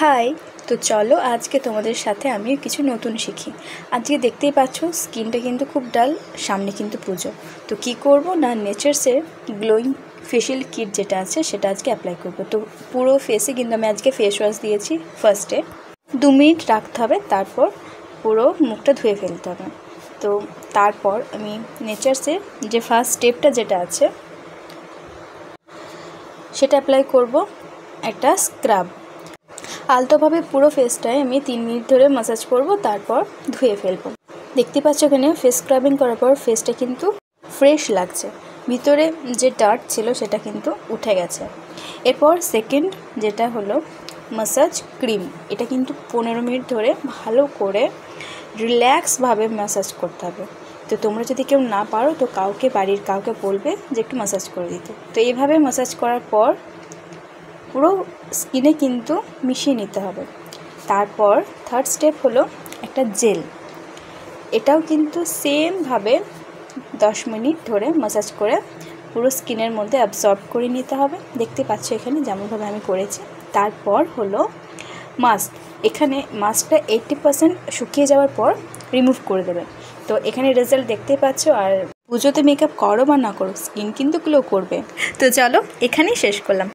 High, তো চলো আজকে তোমাদের সাথে আমি কিছু নতুন শিখি। আজকে দেখতেই পাচ্ছ স্কিনটা কিন্তু খুব ডাল, সামনে কিন্তু পুজো। তো কি করব না, নেচার্সের গ্লোয়িং ফেশিয়াল কিট যেটা আছে সেটা আজকে অ্যাপ্লাই করব। তো পুরো ফেসে কিন্তু আমি আজকে ফেস ওয়াশ দিয়েছি। ফার্স্টে 2 মিনিট রাখতে হবে, তারপর পুরো মুখটা ধুয়ে ফেলতে হবে। তো তারপর আমি নেচার্সের যে ফার্স্ট স্টেপটা যেটা আছে সেটা অ্যাপ্লাই করব, একটা স্ক্রাব। আলতোভাবে পুরো ফেসটায় আমি 3 মিনিট ধরে ম্যাসাজ করব, তারপর ধুয়ে ফেলবো। দেখতে পাচ্ছ এখানে ফেস স্ক্রাবিং করার পর ফেসটা কিন্তু ফ্রেশ লাগছে, ভিতরে যে ডার্ট ছিল সেটা কিন্তু উঠে গেছে। এরপর সেকেন্ড যেটা হলো ম্যাসাজ ক্রিম, এটা কিন্তু 15 মিনিট ধরে ভালো করে রিল্যাক্সভাবে ম্যাসাজ করতে হবে। তো তোমরা যদি কেউ না পারো তো বাড়ির কাউকে বলবে যে একটু ম্যাসাজ করে দিতে। তো এইভাবে ম্যাসাজ করার পর পুরো স্কিনে কিন্তু মিশিয়ে নিতে হবে। তারপর থার্ড স্টেপ হলো একটা জেল, এটাও কিন্তু সেমভাবে 10 মিনিট ধরে ম্যাসাজ করে পুরো স্কিনের মধ্যে অ্যাবজর্ব করে নিতে হবে। দেখতে পাচ্ছ এখানে যেমনভাবে আমি করেছি। তারপর হলো মাস্ক, এখানে মাস্কটা 80% শুকিয়ে যাওয়ার পর রিমুভ করে দেবে। তো এখানে রেজাল্ট দেখতে পাচ্ছ। আর পুজোতে মেকআপ করো বা না করো, স্কিন কিন্তু গ্লো করবে। তো চলো এখানেই শেষ করলাম।